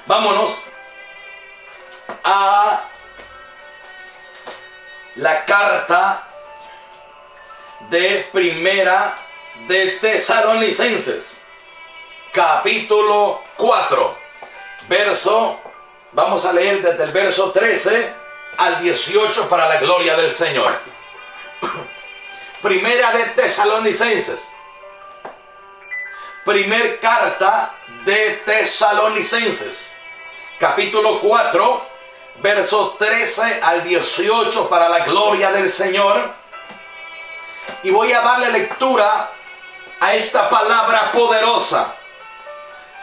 Vámonos a la carta de Primera de Tesalonicenses, capítulo 4, vamos a leer desde el verso 13 al 18 para la gloria del Señor. Primera de Tesalonicenses, primer carta de Tesalonicenses, capítulo 4, verso 13 al 18 para la gloria del Señor. Y voy a darle lectura a esta palabra poderosa.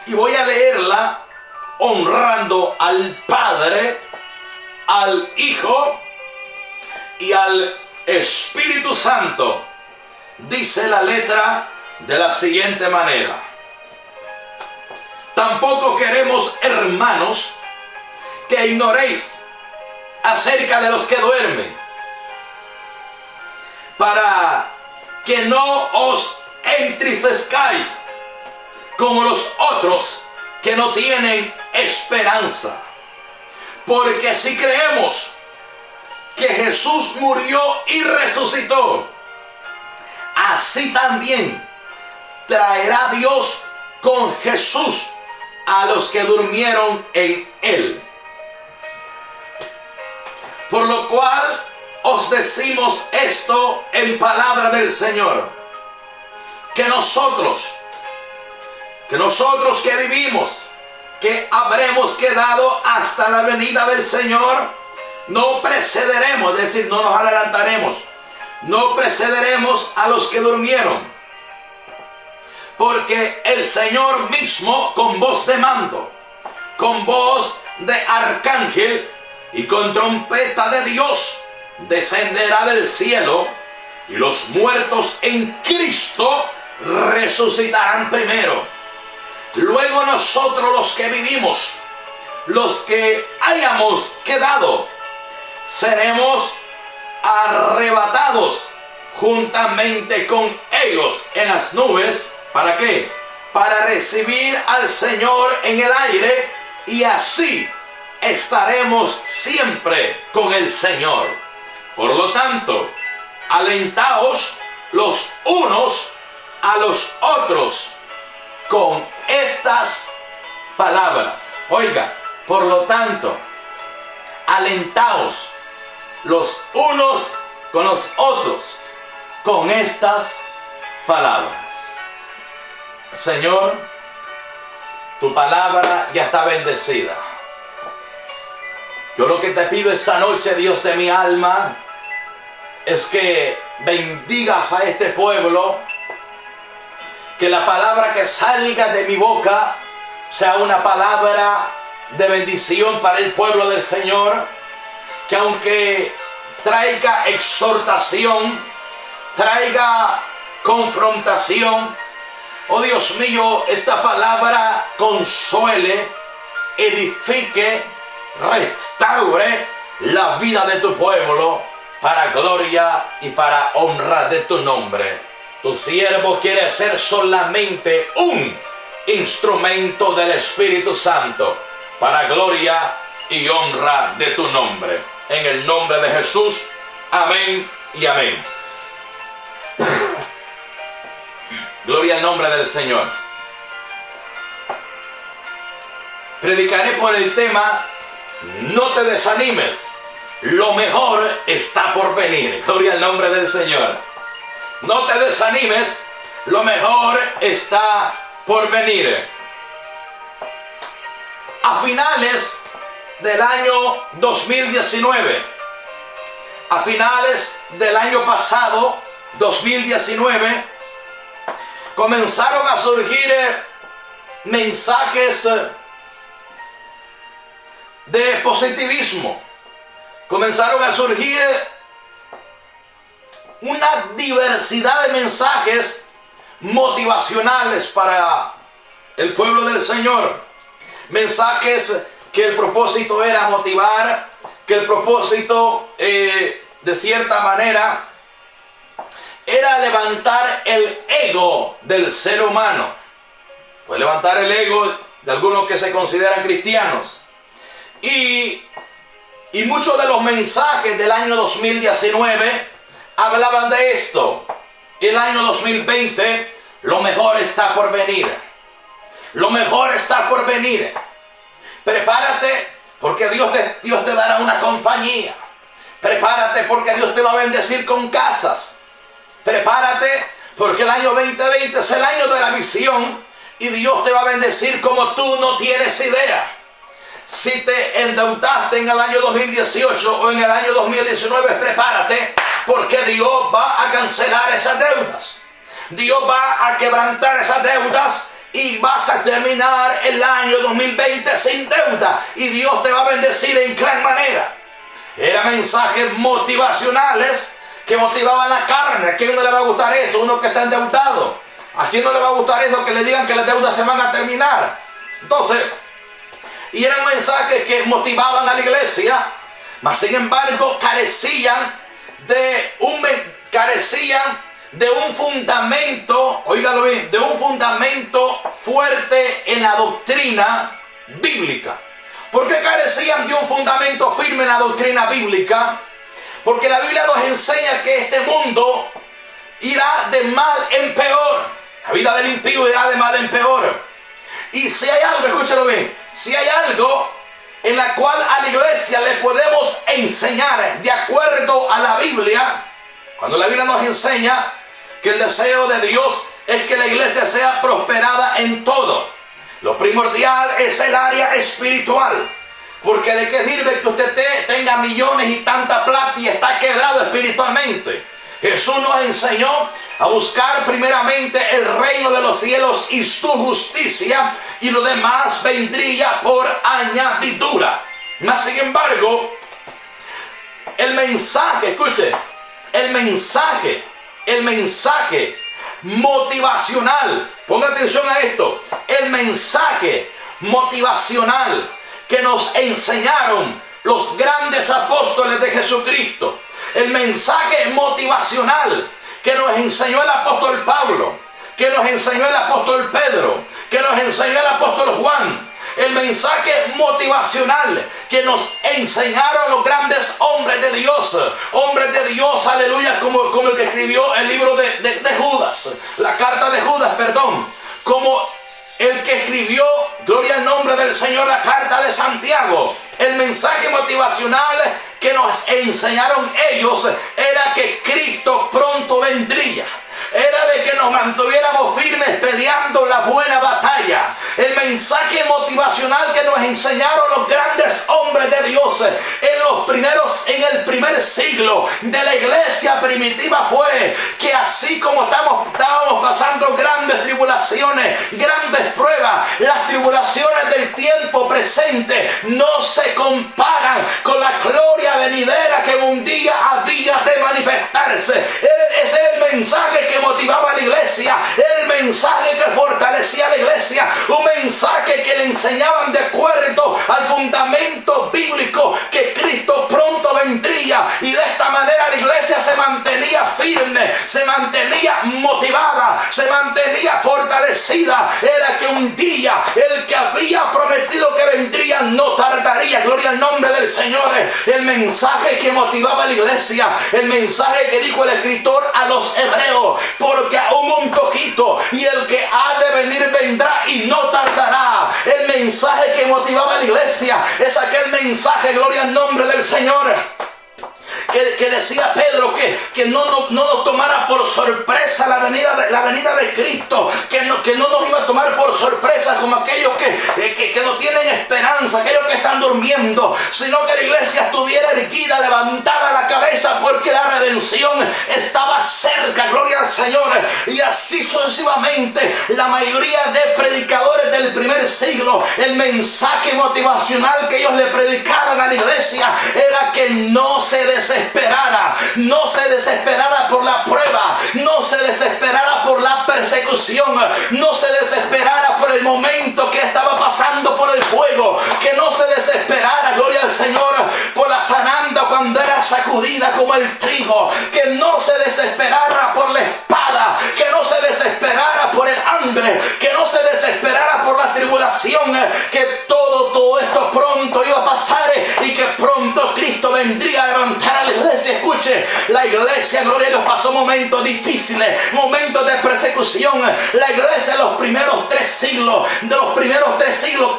Y voy a leerla honrando al Padre, al Hijo y al Espíritu Santo. Dice la letra de la siguiente manera: tampoco queremos, hermanos, que ignoréis acerca de los que duermen, para que no os entristezcáis como los otros que no tienen esperanza. Porque si creemos que Jesús murió y resucitó, así también traerá Dios con Jesús a los que durmieron en él. Por lo cual os decimos esto en palabra del Señor, que nosotros que vivimos, que habremos quedado hasta la venida del Señor, no precederemos, es decir, no nos adelantaremos, no precederemos a los que durmieron. Porque el Señor mismo, con voz de mando, con voz de arcángel y con trompeta de Dios, descenderá del cielo, y los muertos en Cristo resucitarán primero. Luego nosotros, los que vivimos, los que hayamos quedado, seremos arrebatados juntamente con ellos en las nubes. ¿Para qué? Para recibir al Señor en el aire, y así estaremos siempre con el Señor. Por lo tanto, alentaos los unos a los otros con estas palabras. Oiga, por lo tanto, alentaos los unos con los otros con estas palabras. Señor, tu palabra ya está bendecida. Yo lo que te pido esta noche, Dios de mi alma, es que bendigas a este pueblo, que la palabra que salga de mi boca sea una palabra de bendición para el pueblo del Señor, que aunque traiga exhortación, traiga confrontación, oh Dios mío, esta palabra consuele, edifique, restaure la vida de tu pueblo, para gloria y para honra de tu nombre. Tu siervo quiere ser solamente un instrumento del Espíritu Santo, para gloria y honra de tu nombre. En el nombre de Jesús, amén y amén. Gloria al nombre del Señor. Predicaré por el tema: no te desanimes, lo mejor está por venir. Gloria al nombre del Señor. No te desanimes, lo mejor está por venir. A finales del año 2019, a finales del año pasado, 2019, comenzaron a surgir mensajes de positivismo. Comenzaron a surgir una diversidad de mensajes motivacionales para el pueblo del Señor. Mensajes que el propósito era motivar, que el propósito de cierta manera era levantar el ego del ser humano. Pues levantar el ego de algunos que se consideran cristianos. Y muchos de los mensajes del año 2019 hablaban de esto. El año 2020, lo mejor está por venir. Lo mejor está por venir. Prepárate porque Dios te dará una compañía. Prepárate porque Dios te va a bendecir con casas. Prepárate porque el año 2020 es el año de la visión y Dios te va a bendecir como tú no tienes idea. Si te endeudaste en el año 2018 o en el año 2019, prepárate porque Dios va a cancelar esas deudas. Dios va a quebrantar esas deudas y vas a terminar el año 2020 sin deuda y Dios te va a bendecir en gran manera. Eran mensajes motivacionales que motivaban la carne. ¿A quién no le va a gustar eso? Uno que está endeudado. ¿A quién no le va a gustar eso? Que le digan que las deudas se van a terminar. Entonces, y eran mensajes que motivaban a la iglesia, mas sin embargo carecían de un fundamento, óigalo bien, de un fundamento fuerte en la doctrina bíblica. ¿Por qué carecían de un fundamento firme en la doctrina bíblica? Porque la Biblia nos enseña que este mundo irá de mal en peor. La vida del impío irá de mal en peor. Y si hay algo, escúchalo bien, si hay algo en la cual a la iglesia le podemos enseñar de acuerdo a la Biblia, cuando la Biblia nos enseña que el deseo de Dios es que la iglesia sea prosperada en todo. Lo primordial es el área espiritual. Porque de qué sirve que usted tenga millones y tanta plata y está quebrado espiritualmente. Jesús nos enseñó a buscar primeramente el reino de los cielos y su justicia, y lo demás vendría por añadidura. Mas sin embargo, el mensaje, escuche, el mensaje motivacional, ponga atención a esto, el mensaje motivacional que nos enseñaron los grandes apóstoles de Jesucristo, el mensaje motivacional que nos enseñó el apóstol Pablo, que nos enseñó el apóstol Pedro, que nos enseñó el apóstol Juan, el mensaje motivacional que nos enseñaron los grandes hombres de Dios, aleluya, como el que escribió el libro de Judas, la carta de Judas, perdón, como el que escribió, gloria al nombre del Señor, la carta de Santiago. El mensaje motivacional que nos enseñaron ellos era que Cristo pronto vendría. Era de que nos mantuviéramos firmes peleando la buena batalla. El mensaje motivacional que nos enseñaron los grandes hombres de Dios en el primer siglo de la iglesia primitiva fue que así como estábamos pasando grandes tribulaciones, grandes pruebas, las tribulaciones del tiempo presente no se comparan con la gloria venidera que un día había de manifestarse. Ese es el mensaje que motivaba a la iglesia, el mensaje que fortalecía a la iglesia, un mensaje que le enseñaban de acuerdo al fundamento bíblico que Cristo pronto vendría, y de esta manera la iglesia se mantenía firme, se mantenía motivada, se mantenía fortalecida. Era que un día el que había prometido que vendría no tardaría, gloria al nombre del Señor. El mensaje que motivaba a la iglesia, el mensaje que dijo el escritor a los hebreos, porque aún un poquito y el que ha de venir vendrá y no tardará. El mensaje que motivaba a la iglesia es aquel mensaje, gloria al nombre del Señor, que decía Pedro que no nos tomara por sorpresa la venida de Cristo, que no nos iba a tomar por sorpresa como aquellos que no tienen esperanza, aquellos que están durmiendo, sino que la iglesia estuviera erguida, levantada la cabeza, porque la redención estaba cerca, gloria al Señor. Y así sucesivamente, la mayoría de predicadores del primer siglo, el mensaje motivacional que ellos le predicaban a la iglesia era que no se desesperara, no se desesperara por la prueba, no se desesperara por la persecución, no se desesperara por el momento que estaba pasando por el fuego, que no se desesperara, gloria al Señor, por la zaranda cuando era sacudida como el trigo, que no se desesperara por la espada, que no se desesperara por el hambre, que no se desesperara por la tribulación, que todo esto pronto iba a pasar y que pronto Cristo vendría a levantar a la iglesia. Escuche, la iglesia, gloria a Dios, pasó momentos difíciles, momentos de persecución. La iglesia de los primeros 3 siglos,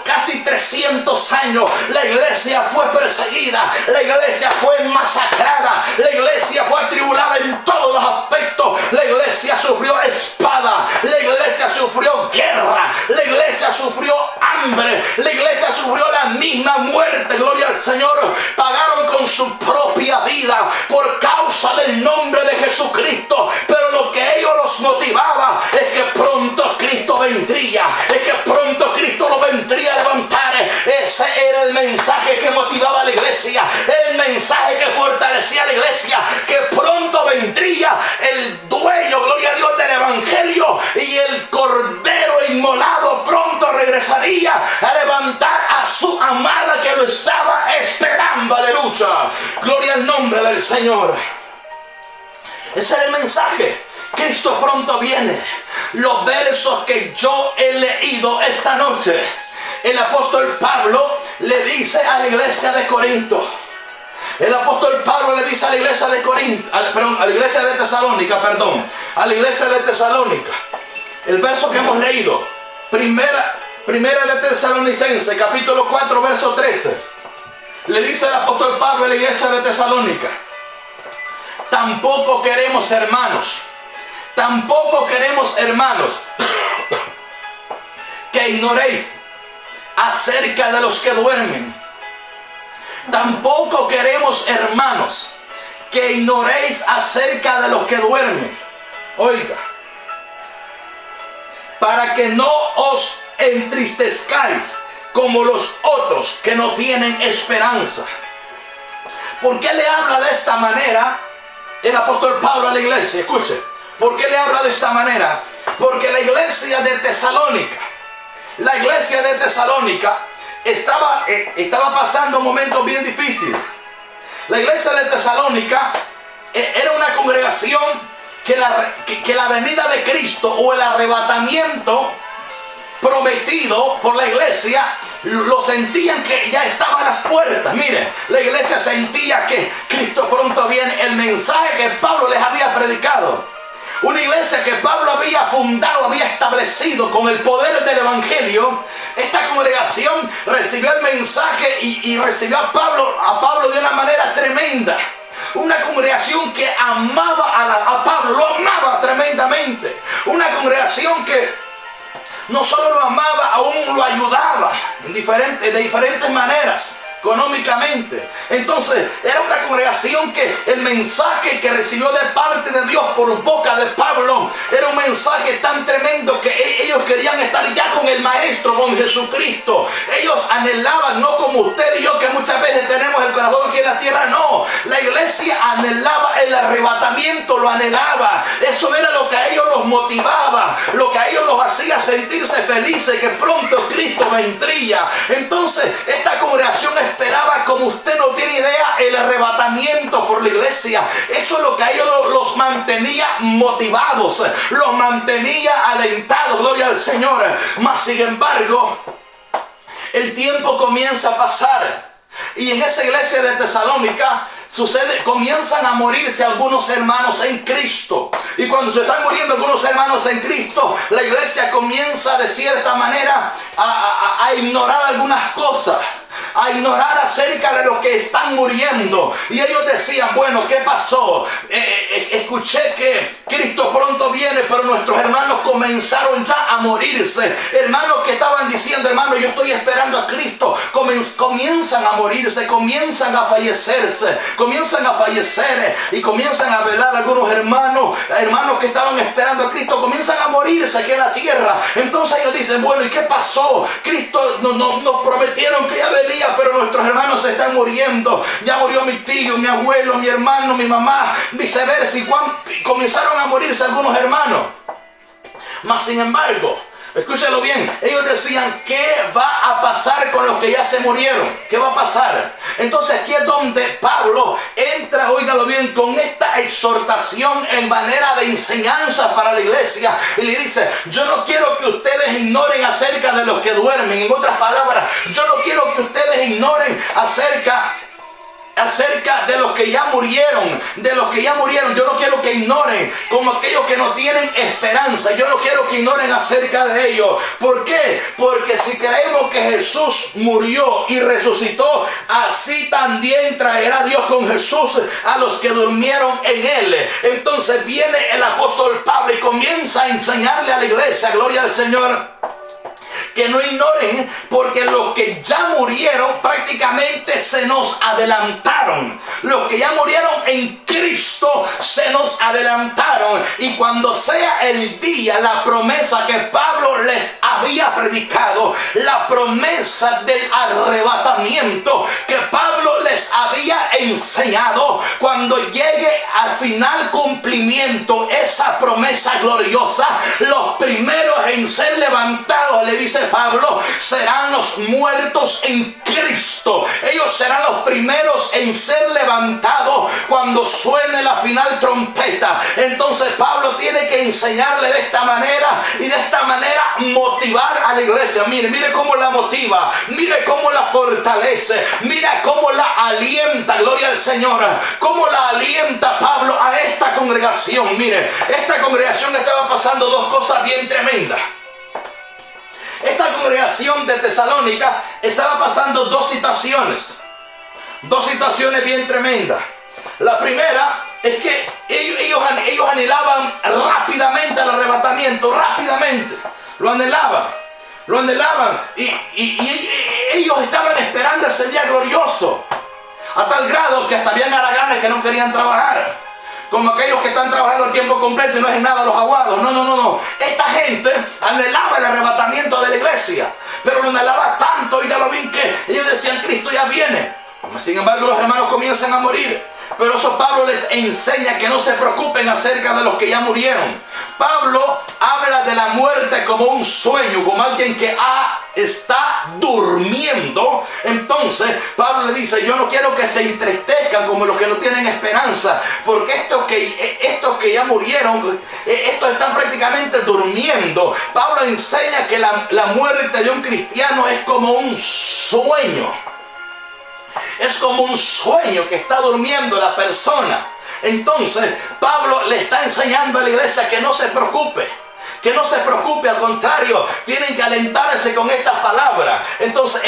casi 300 años, la iglesia fue perseguida, la iglesia fue masacrada, la iglesia fue atribulada en todos los aspectos. La iglesia sufrió espada, la iglesia sufrió guerra, la iglesia sufrió hambre, la iglesia sufrió la misma muerte, gloria al Señor. Pagaron con su propia vida por causa del nombre de Jesucristo, pero lo que ellos los motivaba es que pronto Cristo vendría, es que pronto Cristo lo vendría a levantar. Ese era el mensaje que motivaba a la iglesia, el mensaje que fortalecía a la iglesia, que pronto vendría el dueño, gloria a Dios, del evangelio, y el cordero inmolado pronto regresaría a levantar a su amada que lo estaba esperando. Aleluya, gloria al nombre del Señor. Ese era el mensaje. Cristo pronto viene. Los versos que yo he leído esta noche, el apóstol Pablo le dice a la iglesia de Corinto. El apóstol Pablo le dice a la iglesia de Corinto, a la iglesia de Tesalónica, a la iglesia de Tesalónica. El verso que hemos leído, primera de Tesalonicenses, capítulo 4, verso 13. Le dice el apóstol Pablo a la iglesia de Tesalónica: tampoco queremos, hermanos, que ignoréis acerca de los que duermen. Tampoco queremos, hermanos, que ignoréis acerca de los que duermen. Oiga, para que no os entristezcáis como los otros que no tienen esperanza. ¿Por qué le habla de esta manera el apóstol Pablo a la iglesia? Escuche, ¿por qué le habla de esta manera? Porque la iglesia de Tesalónica estaba pasando momentos bien difíciles. La iglesia de Tesalónica era una congregación que la venida de Cristo o el arrebatamiento prometido por la iglesia, lo sentían que ya estaba a las puertas. Mire, la iglesia sentía que Cristo pronto viene. El mensaje que Pablo les había predicado, una iglesia que Pablo había fundado, había establecido con el poder del evangelio. Esta congregación recibió el mensaje y recibió a Pablo de una manera tremenda. Una congregación que amaba a Pablo, lo amaba tremendamente. Una congregación que no solo lo amaba, aún lo ayudaba de diferentes maneras, económicamente. Entonces era una congregación que el mensaje que recibió de parte de Dios por boca de Pablo era un mensaje tan tremendo que ellos querían estar ya con el Maestro, con Jesucristo. Ellos anhelaban, no como usted y yo, que muchas veces tenemos el corazón aquí en la tierra. No, la iglesia anhelaba el arrebatamiento, lo anhelaba. Eso era lo que a ellos los motivaba, lo que a ellos los hacía sentirse felices, que pronto Cristo vendría. Entonces esta congregación esperaba, como usted no tiene idea, el arrebatamiento por la iglesia. Eso es lo que a ellos los mantenía motivados, los mantenía alentados, gloria al Señor. Mas sin embargo, el tiempo comienza a pasar, y en esa iglesia de Tesalónica comienzan a morirse algunos hermanos en Cristo. Y cuando se están muriendo algunos hermanos en Cristo, la iglesia comienza de cierta manera a ignorar algunas cosas, a ignorar acerca de los que están muriendo. Y ellos decían: bueno, ¿qué pasó? Escuché que Cristo pronto viene, pero nuestros hermanos comenzaron ya a morirse. Hermanos que estaban diciendo: hermano, yo estoy esperando a Cristo, comienzan a morirse, comienzan a fallecer y comienzan a velar algunos hermanos que estaban esperando a Cristo, comienzan a morirse aquí en la tierra. Entonces ellos dicen: bueno, ¿y qué pasó? Cristo nos prometieron que ya venía, pero nuestros hermanos se están muriendo. Ya murió mi tío, mi abuelo, mi hermano, mi mamá, viceversa. Y comenzaron a morirse algunos hermanos. Mas sin embargo, Escúchalo bien, ellos decían, ¿qué va a pasar con los que ya se murieron? ¿Qué va a pasar? Entonces aquí es donde Pablo entra, óigalo bien, con esta exhortación en manera de enseñanza para la iglesia. Y le dice, yo no quiero que ustedes ignoren acerca de los que duermen. En otras palabras, yo no quiero que ustedes ignoren acerca de los que ya murieron, yo no quiero que ignoren como aquellos que no tienen esperanza. Yo no quiero que ignoren acerca de ellos. ¿Por qué? Porque si creemos que Jesús murió y resucitó, así también traerá Dios con Jesús a los que durmieron en él. Entonces viene el apóstol Pablo y comienza a enseñarle a la iglesia, gloria al Señor, que no ignoren, porque los que ya murieron prácticamente se nos adelantaron. Los que ya murieron en Cristo se nos adelantaron. Y cuando sea el día, la promesa que Pablo les había predicado, la promesa del arrebatamiento que Pablo les había enseñado, cuando llegue al final cumplimiento esa promesa gloriosa, los primeros en ser levantados, le dice Pablo, serán los muertos en Cristo. Ellos serán los primeros en ser levantados cuando suene la final trompeta. Entonces Pablo tiene que enseñarle de esta manera y de esta manera motivar a la iglesia. Mire cómo la motiva, mire cómo la fortalece, mira cómo la alienta, gloria al Señor, cómo la alienta Pablo a esta congregación. Mire, esta congregación estaba pasando dos cosas bien tremendas. Esta congregación de Tesalónica estaba pasando dos situaciones bien tremendas. La primera es que ellos anhelaban rápidamente el arrebatamiento, rápidamente. Lo anhelaban y ellos estaban esperando ese día glorioso, a tal grado que hasta habían haraganes que no querían trabajar, como aquellos que están trabajando a tiempo completo y no es nada los aguados. No. Esta gente anhelaba el arrebatamiento de la iglesia, pero lo anhelaba tanto, oígalo bien, que ellos decían, Cristo ya viene. Sin embargo, los hermanos comienzan a morir. Pero eso Pablo les enseña que no se preocupen acerca de los que ya murieron. Pablo habla de la muerte como un sueño, como alguien que está durmiendo. Entonces Pablo le dice, yo no quiero que se entristezcan como los que no tienen esperanza, porque estos que ya murieron, estos están prácticamente durmiendo. Pablo enseña que la muerte de un cristiano es como un sueño. Es como un sueño que está durmiendo la persona. Entonces Pablo le está enseñando a la iglesia que no se preocupe. Al contrario, tienen que alentarse con estas palabras. Entonces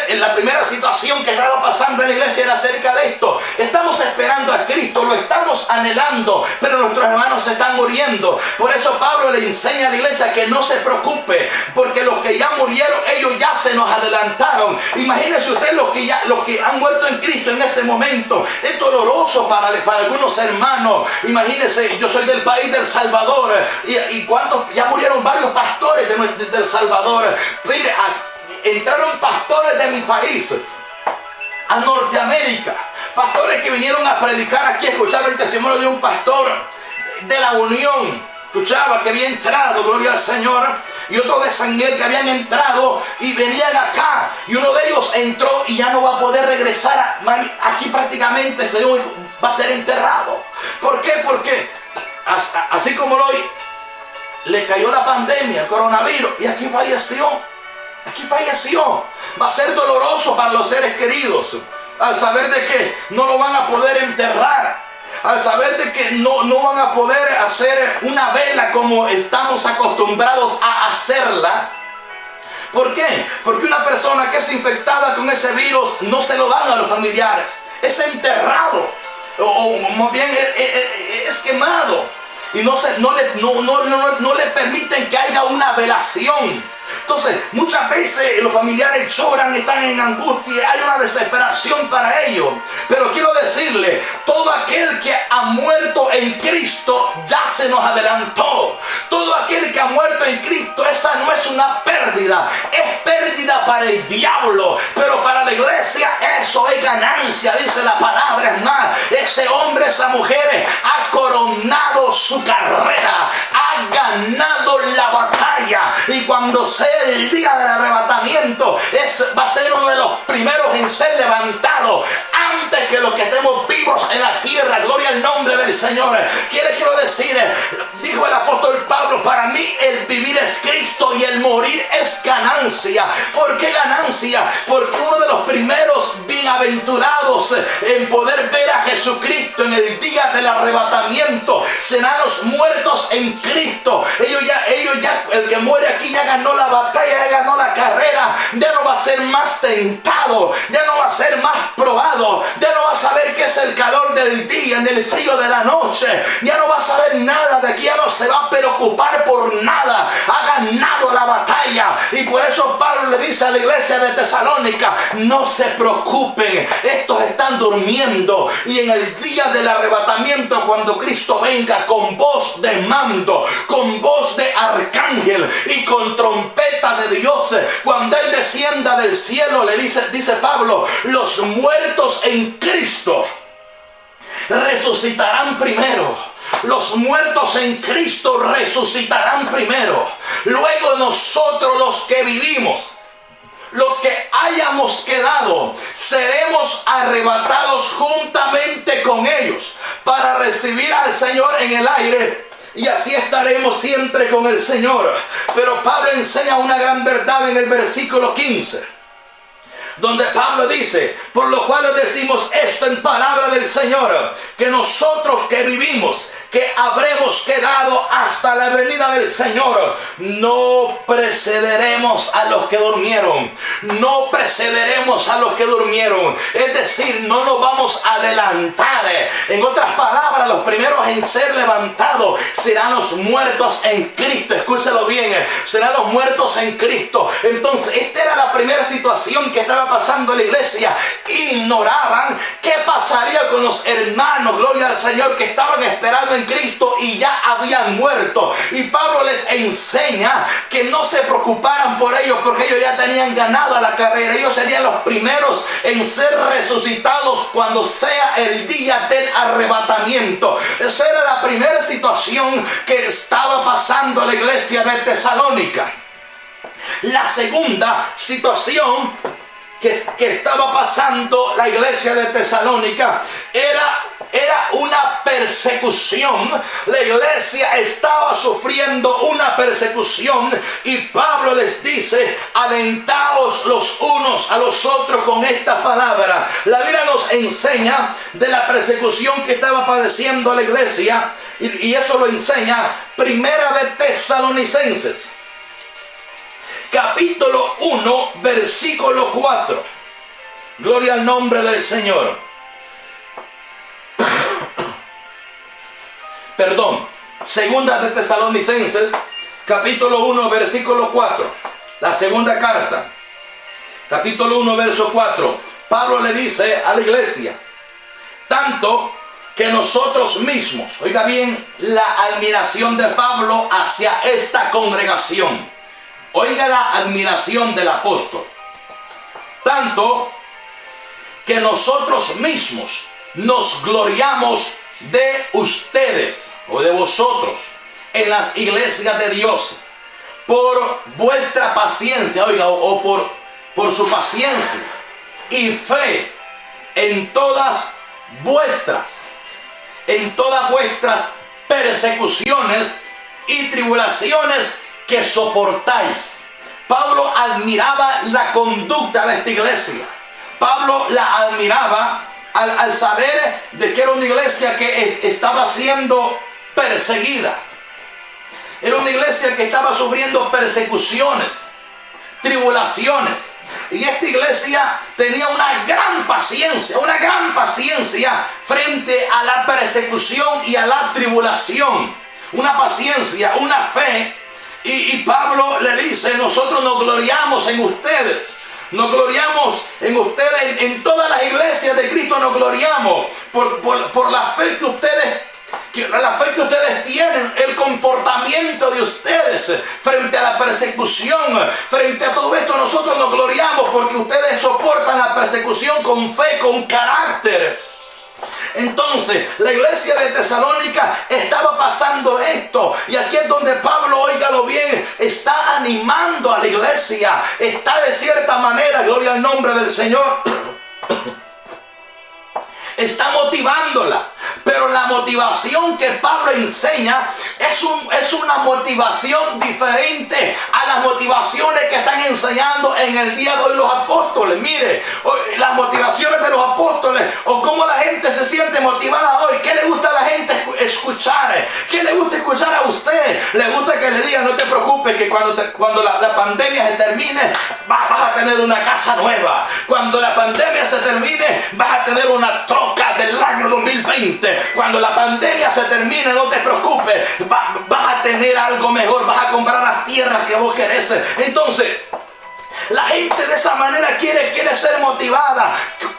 la primera situación que estaba pasando en la iglesia era acerca de esto. Estamos esperando a Cristo, lo estamos anhelando, pero nuestros hermanos se están muriendo. Por eso Pablo le enseña a la iglesia que no se preocupe, porque los que ya murieron, ellos ya se nos adelantaron. Imagínense usted los que han muerto en Cristo en este momento. Es doloroso para algunos hermanos. Imagínense, yo soy del país del Salvador, y cuántos ya murieron varios pastores del Salvador. Mire, entraron pastores de mi país a Norteamérica, pastores que vinieron a predicar aquí. Escuchaba el testimonio de un pastor de la Unión, escuchaba que había entrado, gloria al Señor, y otro de San Miguel que habían entrado y venían acá, y uno de ellos entró y ya no va a poder regresar aquí, prácticamente va a ser enterrado. ¿Por qué? Porque así como hoy le cayó la pandemia, el coronavirus, y aquí falleció. Va a ser doloroso para los seres queridos al saber de que no lo van a poder enterrar, al saber de que no van a poder hacer una vela como estamos acostumbrados a hacerla. ¿Por qué? Porque una persona que es infectada con ese virus no se lo dan a los familiares, es enterrado, o más bien es quemado. Y no le permiten que haya una velación. Entonces, muchas veces los familiares lloran, están en angustia, hay una desesperación para ellos. Pero quiero decirle, todo aquel que ha muerto en Cristo ya se nos adelantó. Todo aquel que ha muerto en Cristo, esa no es una pérdida, es pérdida para el diablo. Pero para la iglesia eso es ganancia, dice la palabra. Es más, ese hombre, esa mujer ha coronado su carrera, ha ganado la batalla, y cuando sea el día del arrebatamiento va a ser uno de los primeros en ser levantado antes que los que estemos vivos en la tierra. Gloria al nombre del Señor. ¿Qué les quiero decir? Dijo el apóstol Pablo: para mí el vivir es Cristo y el morir es ganancia. ¿Por qué ganancia? Porque uno de los primeros bienaventurados en poder ver a Jesucristo en el día del arrebatamiento serán los muertos en Cristo. Ellos ya, el que muere aquí ya ganó la batalla, ya ganó la carrera, ya no va a ser más tentado, ya no va a ser más probado, ya no va a saber qué es el calor del día, en el frío de la noche, ya no va a saber nada de aquí, ya no se va a preocupar por nada, ha ganado la batalla. Y por eso Pablo le dice a la iglesia de Tesalónica: no se preocupen, estos están durmiendo, y en el día del arrebatamiento, cuando Cristo venga con voz de mando, con voz de arcángel y con trompeta de Dios, cuando Él descienda del cielo, le dice Pablo, los muertos en Cristo resucitarán primero. Los muertos en Cristo resucitarán primero. Luego nosotros, los que vivimos, los que hayamos quedado, seremos arrebatados juntamente con ellos para recibir al Señor en el aire, y así estaremos siempre con el Señor. Pero Pablo enseña una gran verdad en el versículo 15, donde Pablo dice: por lo cual decimos esto en palabra del Señor, que nosotros que vivimos, que habremos quedado hasta la venida del Señor, no precederemos a los que durmieron. No precederemos a los que durmieron. Es decir, no nos vamos a adelantar. En otras palabras, los primeros en ser levantados serán los muertos en Cristo. Escúchelo bien, serán los muertos en Cristo. Entonces, esta era la primera situación que estaba pasando en la iglesia. Ignoraban qué pasaría con los hermanos, gloria al Señor, que estaban esperando en Cristo y ya habían muerto. Y Pablo les enseña que no se preocuparan por ellos, porque ellos ya tenían ganado la carrera. Ellos serían los primeros en ser resucitados cuando sea el día del arrebatamiento. Esa era la primera situación que estaba pasando en la iglesia de Tesalónica. La segunda situación que estaba pasando la iglesia de Tesalónica era una persecución. La iglesia estaba sufriendo una persecución, y Pablo les dice: alentaos los unos a los otros con esta palabra. La Biblia nos enseña de la persecución que estaba padeciendo la iglesia, y eso lo enseña Primera de Tesalonicenses, capítulo 1, versículo 4. Gloria al nombre del Señor. Perdón, Segunda de Tesalonicenses, capítulo 1, versículo 4. La segunda carta, capítulo 1, verso 4. Pablo le dice a la iglesia: tanto que nosotros mismos, oiga bien la admiración de Pablo hacia esta congregación. Oiga la admiración del apóstol. Tanto que nosotros mismos nos gloriamos de ustedes o de vosotros en las iglesias de Dios por vuestra paciencia, oiga, o por su paciencia y fe en todas vuestras persecuciones y tribulaciones que soportáis. Pablo admiraba la conducta de esta iglesia. Pablo la admiraba al saber de que era una iglesia que estaba siendo perseguida. Era una iglesia que estaba sufriendo persecuciones, tribulaciones. Y esta iglesia tenía una gran paciencia frente a la persecución y a la tribulación. Una paciencia, una fe. Y Pablo le dice: nosotros nos gloriamos en ustedes. Nos gloriamos en ustedes, en todas las iglesias de Cristo nos gloriamos por la fe que que ustedes tienen, el comportamiento de ustedes frente a la persecución, frente a todo esto, nosotros nos gloriamos porque ustedes soportan la persecución con fe, con carácter. Entonces, la iglesia de Tesalónica estaba pasando esto. Y aquí es donde Pablo, óigalo bien, está animando a la iglesia. Está de cierta manera, gloria al nombre del Señor, está motivándola. Pero la motivación que Pablo enseña es una motivación diferente a las motivaciones que están enseñando en el día de hoy los apóstoles. Mire, las motivaciones de los apóstoles, o cómo la gente se siente motivada hoy. ¿Qué le gusta a la gente escuchar? ¿Qué le gusta escuchar a usted? ¿Le gusta que le digan, no te preocupes, que cuando la pandemia se termine, vas a tener una casa nueva? Cuando la pandemia se termine, vas a tener una troca del año 2020. Cuando la pandemia se termine, no te preocupes, vas a tener algo mejor, vas a comprar las tierras que vos querés. Entonces, la gente de esa manera quiere ser motivada.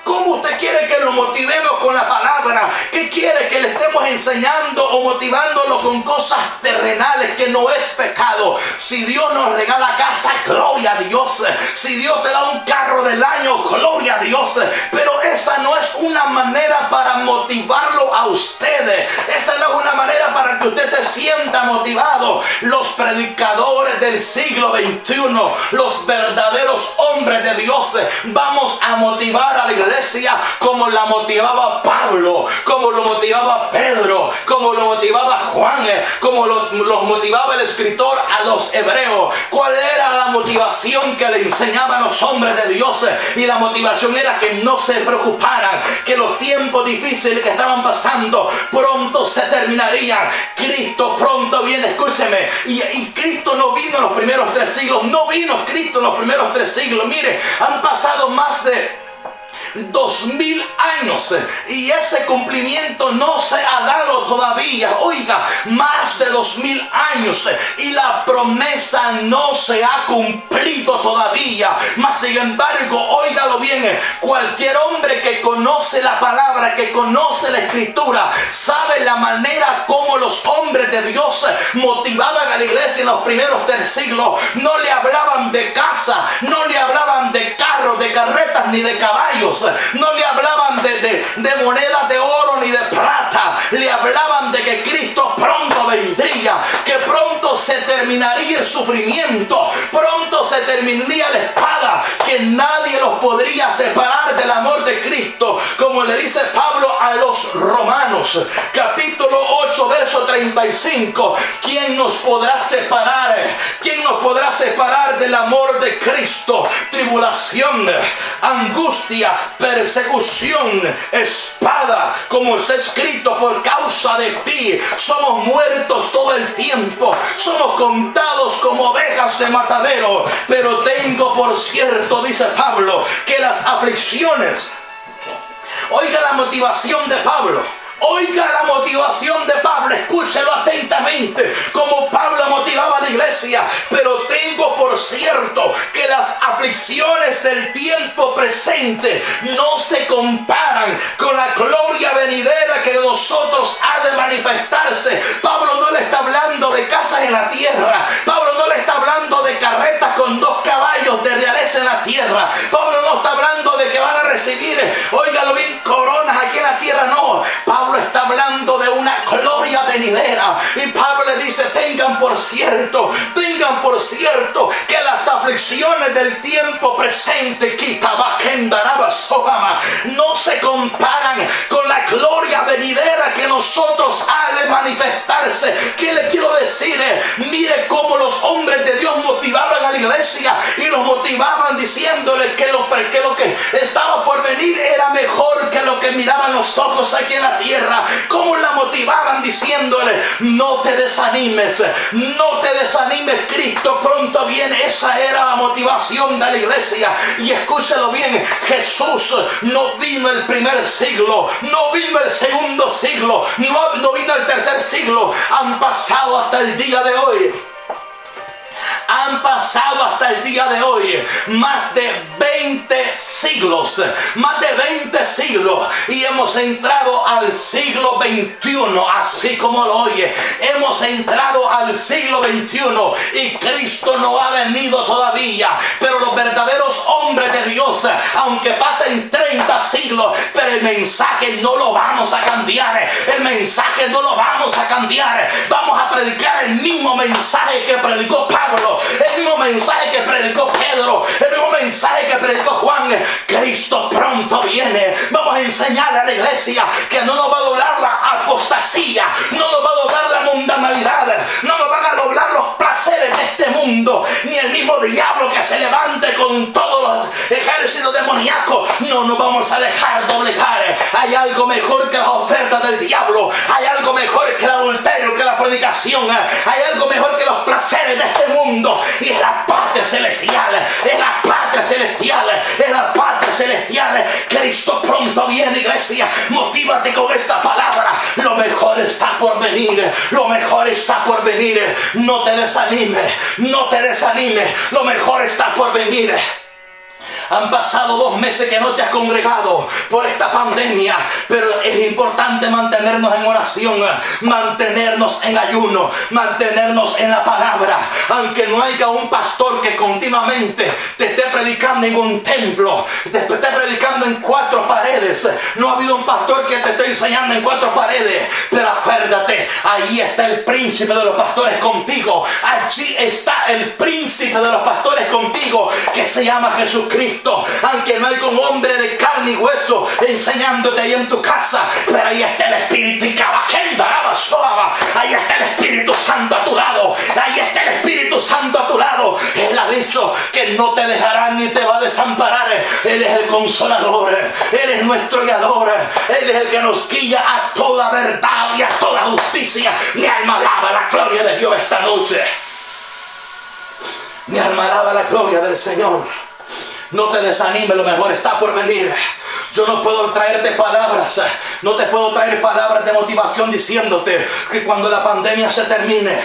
¿Cómo usted quiere que lo motivemos con la palabra? ¿Qué quiere? Que le estemos enseñando o motivándolo con cosas terrenales, que no es pecado. Si Dios nos regala casa, gloria a Dios. Si Dios te da un carro del año, gloria a Dios. Pero esa no es una manera para motivarlo a ustedes. Esa no es una manera para que usted se sienta motivado. Los predicadores del siglo XXI, los verdaderos hombres de Dios, vamos a motivar a la iglesia como la motivaba Pablo, como lo motivaba Pedro, como lo motivaba Juan, como los motivaba el escritor a los hebreos. ¿Cuál era la motivación que le enseñaban los hombres de Dios? Y la motivación era que no se preocuparan, que los tiempos difíciles que estaban pasando pronto se terminarían. Cristo pronto viene, escúcheme. Y Cristo no vino en los primeros 3 siglos, no vino Cristo en los primeros 3 siglos. Mire, han pasado más de 2000 años y ese cumplimiento no se ha dado todavía. Oiga, más de 2000 años y la promesa no se ha cumplido todavía. Mas sin embargo, óigalo bien, cualquier hombre que conoce la palabra, que conoce la escritura, sabe la manera como los hombres de Dios motivaban a la iglesia en los primeros 3 siglos. No le hablaban de casa, no le hablaban de carros, de carretas ni de caballos. No le hablaban de monedas de oro ni de plata. Le hablaban de que Cristo pronto vendría, que pronto se terminaría el sufrimiento, pronto se terminaría la espada, que nadie los podría separar del amor de Cristo, como le dice Pablo a los Romanos, capítulo 8, verso 35. ¿Quién nos podrá separar? ¿Quién nos podrá separar del amor de Cristo? Tribulación, angustia, persecución, espada, como está escrito, por causa de ti somos muertos todo el tiempo, somos contados como ovejas de matadero. Pero tengo por cierto, dice Pablo, que las aflicciones, oiga la motivación de Pablo. Oiga la motivación de Pablo, escúchelo atentamente, como Pablo motivaba a la iglesia. Pero tengo por cierto que las aflicciones del tiempo presente no se comparan con la gloria venidera que de nosotros ha de manifestarse. Pablo no le está hablando de casas en la tierra. Pablo no le está hablando de carretas con 2 caballos de realeza en la tierra. Pablo no está hablando de que van a recibir, óigalo bien, coronas aquí en la tierra. No, Pablo está hablando de una gloria venidera. Y Pablo le dice, tengan por cierto que las aflicciones del tiempo presente no se comparan con la gloria venidera que nosotros ha de manifestarse. ¿Qué le quiero decir? Mire cómo los hombres de Dios motivaban a la iglesia, y los motivaban diciéndole que lo que estaba por venir era mejor que lo que miraban los ojos aquí en la tierra. ¿Cómo la motivaban? Diciéndole, no te desanimes, Cristo pronto viene. Esa era la motivación de la iglesia. Y escúchelo bien, Jesús no vino el primer siglo, no vino el segundo siglo, no vino el tercer siglo. Han pasado hasta el día de hoy Han pasado hasta el día de hoy más de 20 siglos, y hemos entrado al siglo XXI, así como lo oye. Hemos entrado al siglo XXI y Cristo no ha venido todavía. Pero los verdaderos hombres de Dios, aunque pasen 30 siglos, pero el mensaje no lo vamos a cambiar. El mensaje no lo vamos a cambiar. Vamos a predicar el mismo mensaje que predicó Pablo, el mismo mensaje que predicó Pedro, el mismo mensaje que predicó Juan. Cristo pronto viene. Vamos a enseñarle a la iglesia que no nos va a doblar la apostasía, no nos va a doblar la mundanalidad, no nos van a doblar los placeres de este mundo, ni el mismo diablo que se levante con todos los ejércitos demoníacos. No nos vamos a dejar doblegar. Hay algo mejor que las ofertas del diablo, hay algo mejor que el adulterio, que la fornicación, hay algo mejor que los placeres de este mundo, y es la patria celestial, es la patria celestial, es la patria celestial. Cristo pronto viene, iglesia. Motívate con esta palabra. Lo mejor está por venir, lo mejor está por venir. No te desanimes, no te desanimes, lo mejor está por venir. Han pasado 2 meses que no te has congregado por esta pandemia, pero es importante mantenernos en oración, mantenernos en ayuno, mantenernos en la palabra. Aunque no haya un pastor que continuamente te esté predicando en un templo, te esté predicando en 4 paredes, no ha habido un pastor que te esté enseñando en 4 paredes, pero acuérdate, ahí está el príncipe de los pastores contigo. Allí está el príncipe de los pastores contigo, que se llama Jesucristo. Aunque no hay un hombre de carne y hueso enseñándote ahí en tu casa, pero ahí está el Espíritu, ahí está el Espíritu Santo a tu lado, ahí está el Espíritu Santo a tu lado. Él ha dicho que no te dejará ni te va a desamparar. Él es el consolador, Él es nuestro guiador, Él es el que nos guía a toda verdad y a toda justicia. Mi alma alaba la gloria de Dios esta noche. Mi alma alaba la gloria del Señor. No te desanimes, lo mejor está por venir. Yo no puedo traerte palabras, no te puedo traer palabras de motivación diciéndote que cuando la pandemia se termine,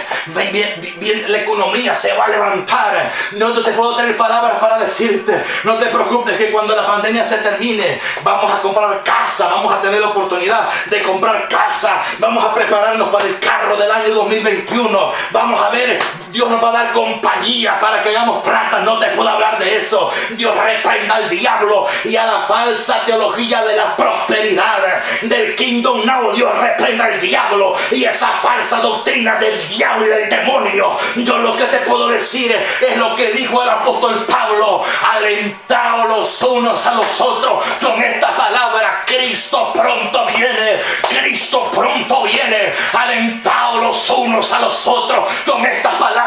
la economía se va a levantar. No te puedo traer palabras para decirte, no te preocupes que cuando la pandemia se termine, vamos a comprar casa, vamos a tener la oportunidad de comprar casa, vamos a prepararnos para el carro del año 2021, vamos a ver, Dios nos va a dar compañía para que hagamos plata. No te puedo hablar de eso. Dios reprenda al diablo y a la falsa teología de la prosperidad del Kingdom Now. Dios reprenda al diablo y esa falsa doctrina del diablo y del demonio. Yo lo que te puedo decir es lo que dijo el apóstol Pablo: alentaos los unos a los otros con esta palabra: Cristo pronto viene, Cristo pronto viene. Alentaos los unos a los otros con esta palabra.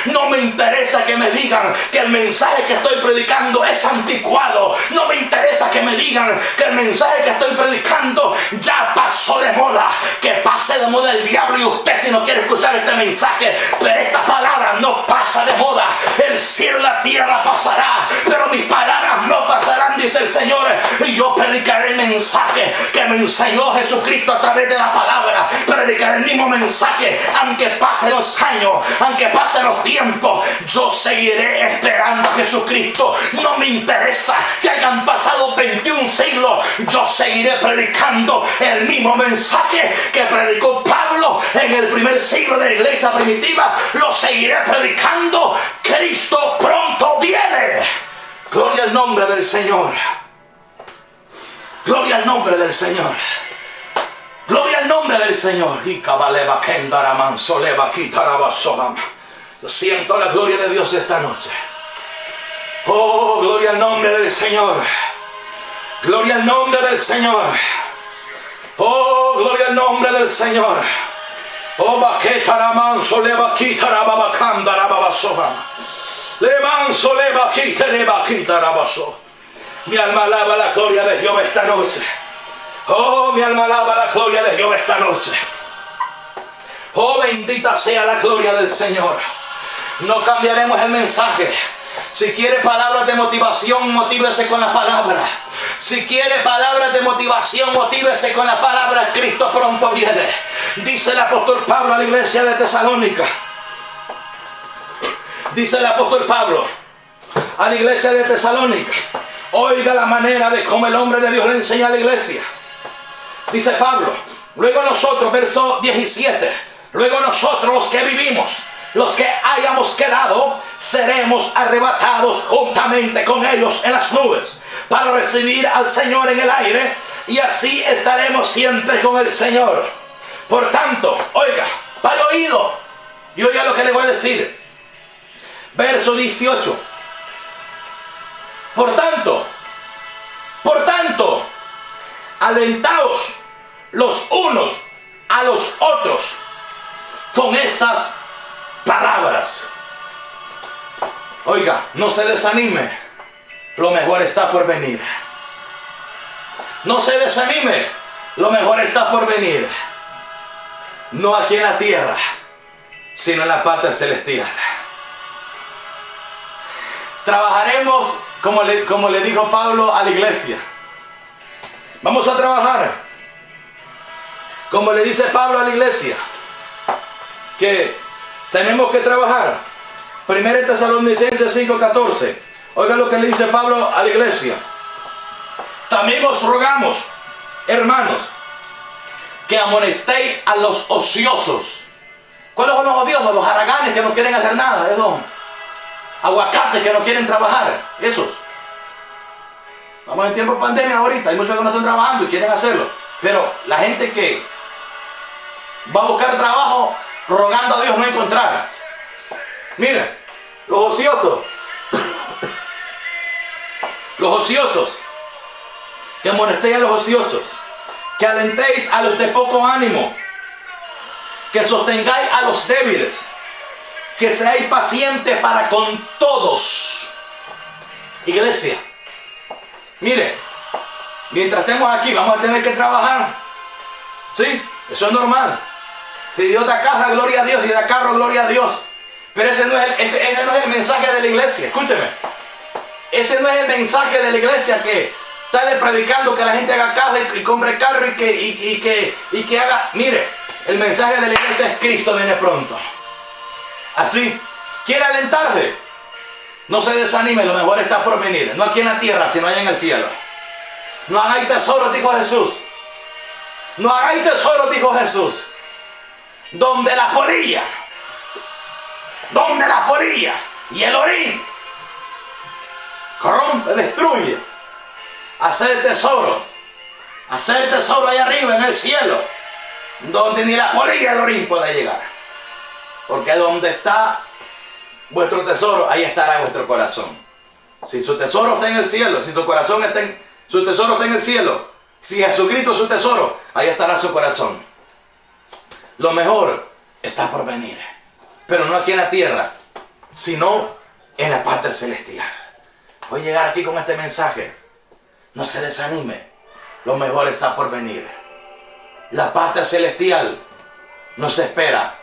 No me interesa que me digan que el mensaje que estoy predicando es anticuado. No me interesa que me digan que el mensaje que estoy predicando ya pasó de moda. Que pase de moda el diablo y usted si no quiere escuchar este mensaje, pero esta palabra no pasa de moda. El cielo y la tierra pasará, pero mis palabras no pasarán, dice el Señor. Y yo predicaré el mensaje que me enseñó Jesucristo a través de la palabra. Predicaré el mismo mensaje, aunque pasen los años, aunque pasen los tiempos. Yo seguiré esperando a Jesucristo. No me interesa que hayan pasado 21 siglos. Yo seguiré predicando el mismo mensaje que predicó Pablo en el primer siglo de la iglesia primitiva. Lo seguiré predicando. Cristo pronto viene. Gloria al nombre del Señor. Gloria al nombre del Señor. Gloria al nombre del Señor. Yo siento la gloria de Dios esta noche. Oh, gloria al nombre del Señor. Gloria al nombre del Señor. Oh, gloria al nombre del Señor. Oh, baquetaramanso le baquitarababacandarababasoba. Le manso le baquitarabaso. Mi alma alaba la gloria de Jehová esta noche. Oh, mi alma alaba la gloria de Jehová esta noche. Oh, bendita sea la gloria del Señor. No cambiaremos el mensaje. Si quiere palabras de motivación, motívese con la palabra. Si quiere palabras de motivación, motívese con la palabra: Cristo pronto viene. Dice el apóstol Pablo a la iglesia de Tesalónica: Dice el apóstol Pablo a la iglesia de Tesalónica. Oiga la manera de cómo el hombre de Dios le enseña a la iglesia. Dice Pablo, luego nosotros, verso 17, luego nosotros los que vivimos, los que hayamos quedado, seremos arrebatados juntamente con ellos en las nubes para recibir al Señor en el aire, y así estaremos siempre con el Señor. Por tanto, oiga, para el oído, y oiga lo que le voy a decir. Verso 18. Por tanto, alentaos los unos a los otros con estas palabras. Oiga, no se desanime, lo mejor está por venir. No se desanime, lo mejor está por venir. No aquí en la tierra, sino en la patria celestial. Trabajaremos como le dijo Pablo a la iglesia. Vamos a trabajar como le dice Pablo a la iglesia, que tenemos que trabajar. 1 Tesalonicenses 5:14. Oiga lo que le dice Pablo a la iglesia. También os rogamos, hermanos, que amonestéis a los ociosos. ¿Cuáles son los ociosos? Los haraganes que no quieren hacer nada, aguacates que no quieren trabajar, esos. Estamos en tiempo de pandemia ahorita, hay muchos que no están trabajando y quieren hacerlo. Pero la gente que va a buscar trabajo rogando a Dios no encontrar. Mira, los ociosos, que amonestéis a los ociosos, que alentéis a los de poco ánimo, que sostengáis a los débiles, que seáis pacientes para con todos. Iglesia, mire, mientras estemos aquí vamos a tener que trabajar. Sí, eso es normal. Si Dios da casa, gloria a Dios, y da carro, gloria a Dios. Pero ese no es el mensaje de la iglesia. Escúcheme, ese no es el mensaje de la iglesia, que está predicando que la gente haga casa y compre carro y que haga. Mire, el mensaje de la iglesia es: Cristo viene pronto. Así, quiere alentarse, no se desanime, lo mejor está por venir. No aquí en la tierra, sino allá en el cielo. No hagáis tesoros, dijo Jesús. No hagáis tesoros, dijo Jesús, donde la polilla y el orín corrompe, destruye. Hacer tesoro allá arriba en el cielo, donde ni la polilla y el orín puede llegar. Porque donde está vuestro tesoro, ahí estará vuestro corazón. Si su tesoro está en el cielo, si su tesoro está en el cielo, si Jesucristo es su tesoro, ahí estará su corazón. Lo mejor está por venir, pero no aquí en la tierra, sino en la patria celestial. Voy a llegar aquí con este mensaje. No se desanime, lo mejor está por venir. La patria celestial nos espera.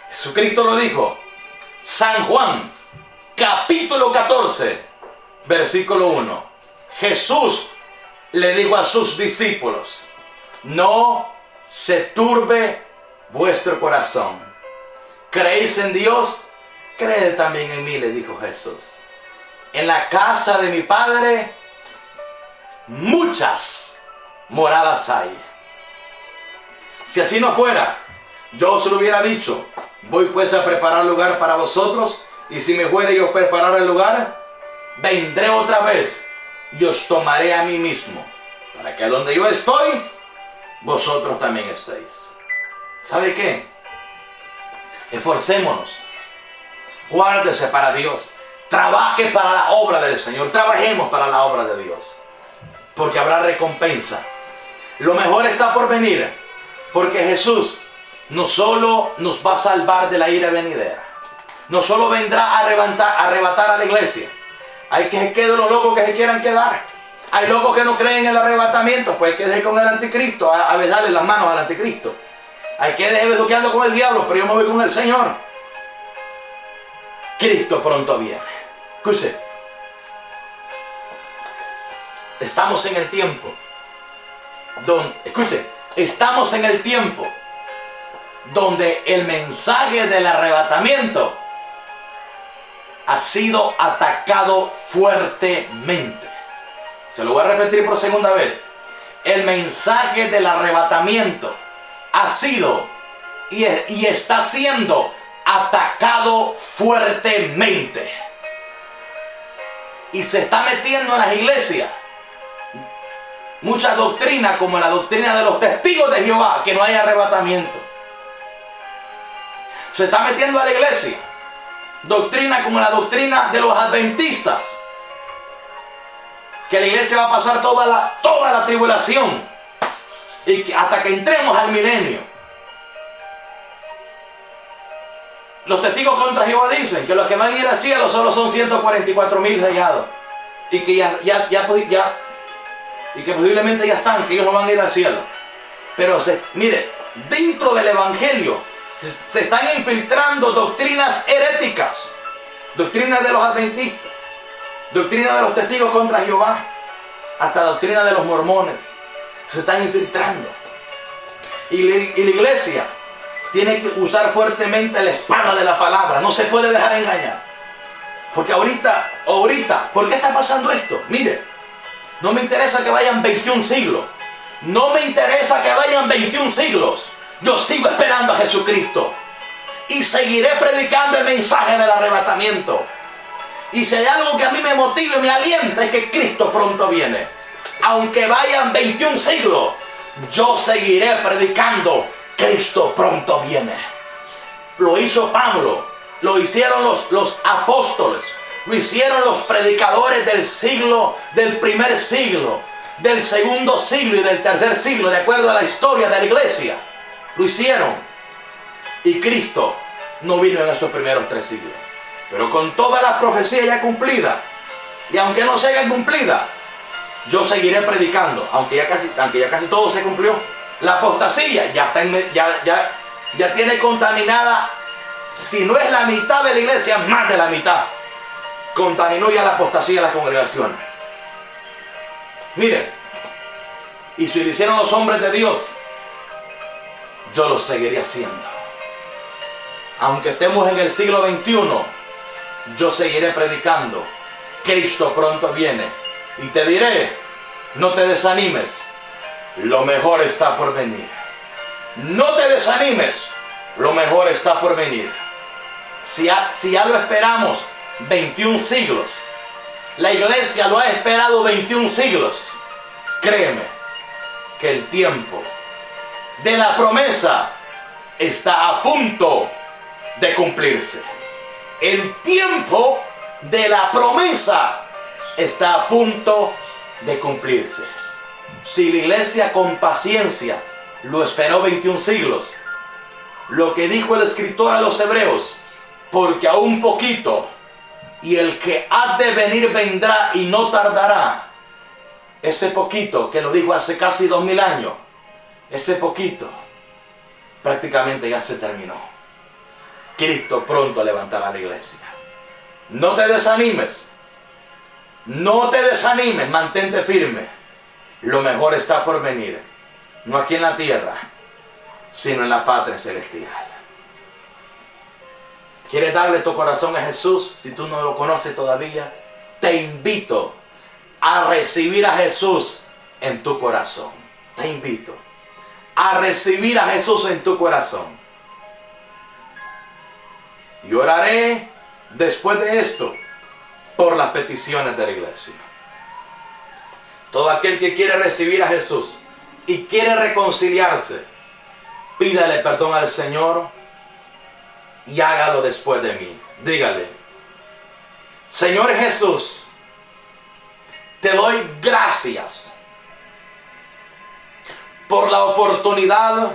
Jesucristo lo dijo. San Juan, capítulo 14, versículo 1. Jesús le dijo a sus discípulos: no se turbe vuestro corazón. ¿Creéis en Dios? Creed también en mí, le dijo Jesús. En la casa de mi Padre muchas moradas hay. Si así no fuera, yo os lo hubiera dicho. Voy pues a preparar lugar para vosotros, y si me fuere y os preparar el lugar, vendré otra vez y os tomaré a mí mismo, para que donde yo estoy, vosotros también estéis. ¿Sabe qué? Esforcémonos, guárdese para Dios, trabaje para la obra del Señor, trabajemos para la obra de Dios, porque habrá recompensa. Lo mejor está por venir, porque Jesús no solo nos va a salvar de la ira venidera, no solo vendrá a arrebatar a la iglesia. Hay que se queden los locos que se quieran quedar. Hay locos que no creen en el arrebatamiento, pues hay que dejar con el anticristo, a besarle las manos al anticristo. Hay que dejar besuqueando con el diablo, pero yo me voy con el Señor. Cristo pronto viene. Escuche, estamos en el tiempo donde el mensaje del arrebatamiento ha sido atacado fuertemente. Se lo voy a repetir por segunda vez. El mensaje del arrebatamiento ha sido y está siendo atacado fuertemente. Y se está metiendo en las iglesias muchas doctrinas, como la doctrina de los testigos de Jehová, que no hay arrebatamiento. Se está metiendo a la iglesia doctrina como la doctrina de los adventistas, que la iglesia va a pasar toda la tribulación y que hasta que entremos al milenio. Los testigos contra Jehová dicen que los que van a ir al cielo solo son 144,000 sellados y que y que posiblemente ya están, que ellos no van a ir al cielo. Pero mire, dentro del evangelio se están infiltrando doctrinas heréticas, doctrinas de los adventistas, doctrina de los testigos contra Jehová, hasta doctrina de los mormones. Se están infiltrando. Y la iglesia tiene que usar fuertemente la espada de la palabra. No se puede dejar engañar. Porque ahorita, ¿por qué está pasando esto? Mire, no me interesa que vayan 21 siglos. No me interesa que vayan 21 siglos. Yo sigo esperando a Jesucristo. Y seguiré predicando el mensaje del arrebatamiento. Y si hay algo que a mí me motiva y me alienta, es que Cristo pronto viene. Aunque vayan 21 siglos, yo seguiré predicando. Cristo pronto viene. Lo hizo Pablo, lo hicieron los apóstoles, lo hicieron los predicadores del primer siglo, del segundo siglo y del tercer siglo, de acuerdo a la historia de la iglesia. Lo hicieron. Y Cristo no vino en esos primeros 3 siglos. Pero con todas las profecías ya cumplidas, y aunque no se hagan cumplidas, yo seguiré predicando, aunque ya casi todo se cumplió. La apostasía ya tiene contaminada, si no es la mitad de la iglesia, más de la mitad. Contaminó ya la apostasía en las congregaciones. Miren, y si lo hicieron los hombres de Dios, yo lo seguiré haciendo. Aunque estemos en el siglo XXI, yo seguiré predicando. Cristo pronto viene. Y te diré, no te desanimes. Lo mejor está por venir. No te desanimes. Lo mejor está por venir. Si ya lo esperamos 21 siglos, la iglesia lo ha esperado 21 siglos, créeme que el tiempo de la promesa está a punto de cumplirse. El tiempo de la promesa está a punto de cumplirse. Si la iglesia con paciencia lo esperó 21 siglos, lo que dijo el escritor a los hebreos, porque aún poquito, y el que ha de venir vendrá y no tardará. Ese poquito que lo dijo hace casi 2000 años, ese poquito prácticamente ya se terminó. Cristo pronto levantará la iglesia. No te desanimes. No te desanimes, mantente firme. Lo mejor está por venir. No aquí en la tierra, sino en la patria celestial. ¿Quieres darle tu corazón a Jesús? Si tú no lo conoces todavía, te invito a recibir a Jesús en tu corazón. Te invito a recibir a Jesús en tu corazón. Y oraré después de esto por las peticiones de la iglesia. Todo aquel que quiere recibir a Jesús y quiere reconciliarse, pídale perdón al Señor y hágalo después de mí. Dígale: Señor Jesús, te doy gracias por la oportunidad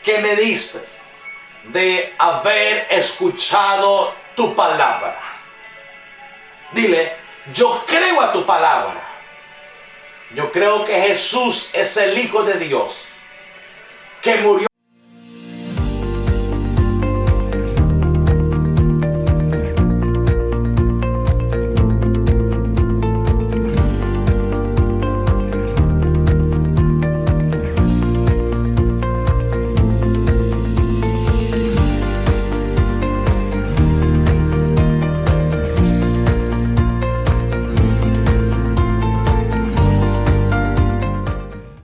que me diste de haber escuchado tu palabra. Dile: yo creo a tu palabra. Yo creo que Jesús es el Hijo de Dios, que murió